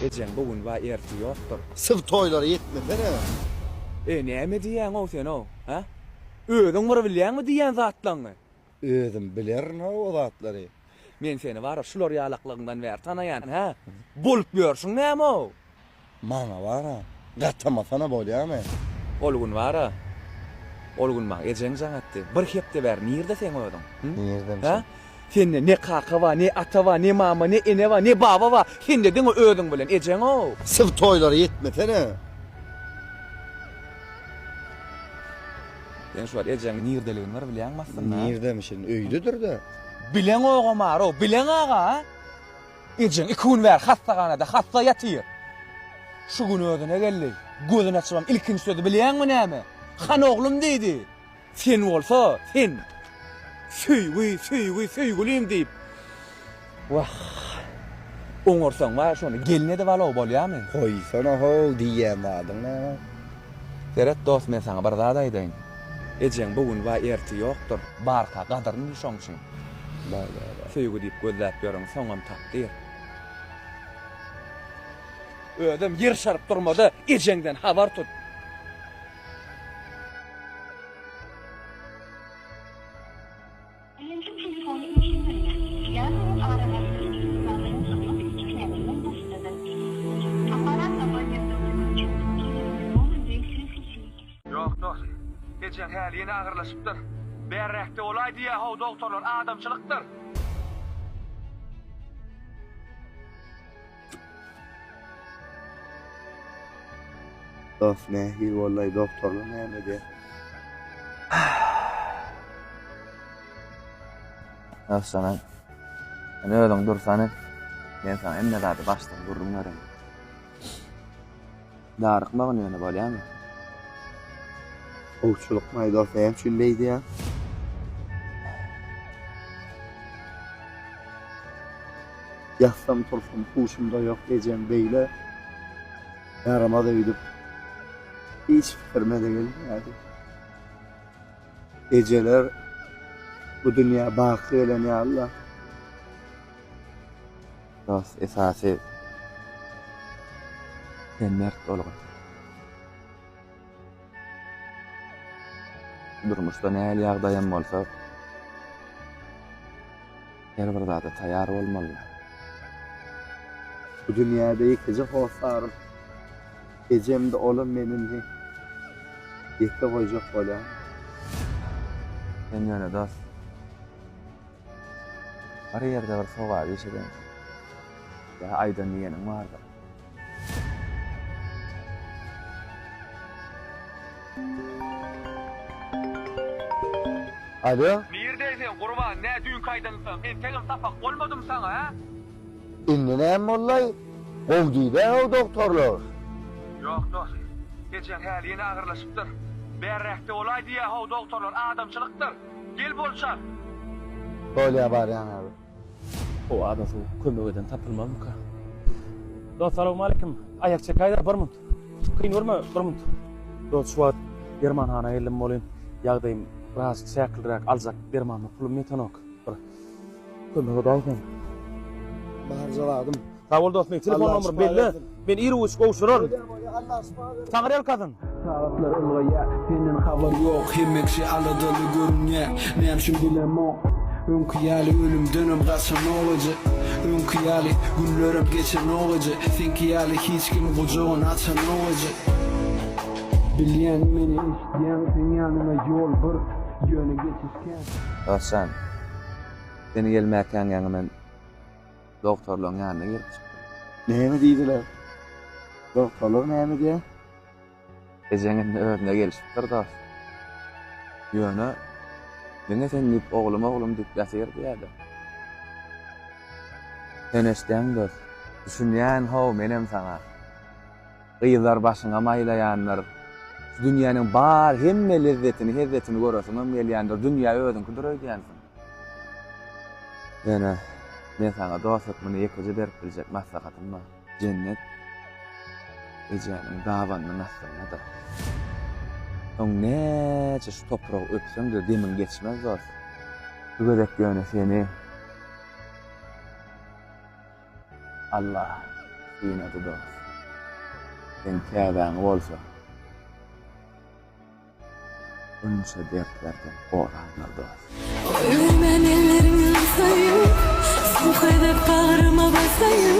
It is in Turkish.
Ejen bugün va erti ýokdur. Sıv toylara yetmesene. Näme diýen o sen o? Ha? Özüň bir bilýänmi diýen zatlaňy? Özüm bilerin o zatları. Men seni wara şular ýalaklygyndan bäri tanaýan, ha? Bolup ýörşüň näme o? Mana wara. Gatamasyna bolýarmy? Ol gün wara. Ol gün maň ejen jaňatdy. Bir hepde bäri nirde sen öýdüň? Nereden? Ha? Sende ne kaka var, ne ata var, ne mama, ne ene var, ne baba var. Sende diňe özüň bilen ejen o. Sıv toylara yetmesene. Ben şu ejen nirdeligini var bilýänmi aslında? Nerdemişin? Öýdüdür da. Bilen oğa maro, bilen ağa. Ejen 2 gün bäri hastaganada, hasta ýatyr. Şu gün özüne geldi. Gözüni açsam ilkinji sözi bilýänmi näme? Han oglum diýdi. Sen bolsa, sen. Süýgülim diýip. Wah. Oňorsaň wa şonu gelne de balo bolýarmy? Koysana ho diýen adyň näme? Seret dost, men sana bir zat aýdaýyn. Ejen bugün wa erti ýokdur. Barka gadaryny şoňşyň. Süýgü diýip gözläp ýörüň, soňam tapdyr. Ödüm yer şarp durmady, ejengden habar tut. Yok dost, ejeng häli ýene agyrlaşypdyr. Bärräkde olay diýe haw doktorlar adamçylykdyr. Dost nähi wallahi doktorlar näme diýär? Sana, sen öýdüň dursany, men sana emme zady başdan gurrun görem. Darykmagyň ýöne bolýarmy? Owçuluk maýda hem şundaýdy ýa. Ýatsam turpum huşumda ýok ejem beýle. Ýarama da ýüdüp hiç fikirme de gelmedi. Geceler bu dünya baqy elen ya Allah. Dost, esasy sen mert bolgy. Durmuşda näli ýagdaýam bolsa, her bir zata taýýar bolmaly. Bu dünyada ikinci hosarım. Gecemde olum menimdi. Yekte koyacak bolýar. Sen ýöne dost. Har ýerde bir sowa ýeşeden. Ya aýdan ýenim bardyr. Alo? Nerdeýsen gurban, nä düýün kaýdanysam? Men tegim tapak bolmadym saňa, ha? Indi näme bollay? Gowdyda o doktorlar. Yok dost. Geçen häli ýene agyrlaşypdyr. Bärräkde olay diýe haw doktorlar adamçylykdyr. Gel bolşan. Bolýa barýan abi. O adasy kömek eden tapylmamyka. Dost, salamu alaykum. Ayak çekaýda 1 minut. Kyn görme 1 minut. Dost, şu wagt dermanhana geldim bolýan. Ýagdaýym biraz çäkildirek aljak dermanmy pulum ýetenok. Bir kömek edaýyn. Barjaladım. Sağ ol dost, telefon numarum belli. Ben ýeri gowşurar. Taňryl kadın. Saatlar ulgaya, senin haber yok. Hemmekşi aladalı görünye. Men şun bilem o. Önkiyali ölüm dönüm gaçan olacak. Önkiyali günlerim geçen olacak. Sen kiyali hiç kim kucağın açan olacak. Bilyen meni isteyen sen yanıma yol bir yöne geçişken. Dost sen, seni gelmekden ýa men doktorlaryň ýanyna gelip çykdym. Näme diýdiler? Doktorlar näme diýär? Ejeňin öňüne gelişipdir dost. Ýöne, diňe sen nip oglum diýip ýatyr diýärdi. Sen eşden dost, düşünýän haw menem saňa. Gyýlar başyňa maýlaýanlar. Dünýäniň bar hemme lezzetini, hezzetini görösiň, melýändir, dünýä özüňkidir öýdýänsiň. Ýöne, men saňa dost etmeni ýekje berip biljek maslahatym bar. Cennet ejeňiň dawanny naslynadyr. Oň näçe şu topragy öpseň de demin geçmez dost. Gödek ýöne seni Allah kıynadı dost. Sen täbäňi bolsa, onça dertlerden goraňlar dost. Ölmen ellerimi sayıp, soğuk edip bağrıma basayım.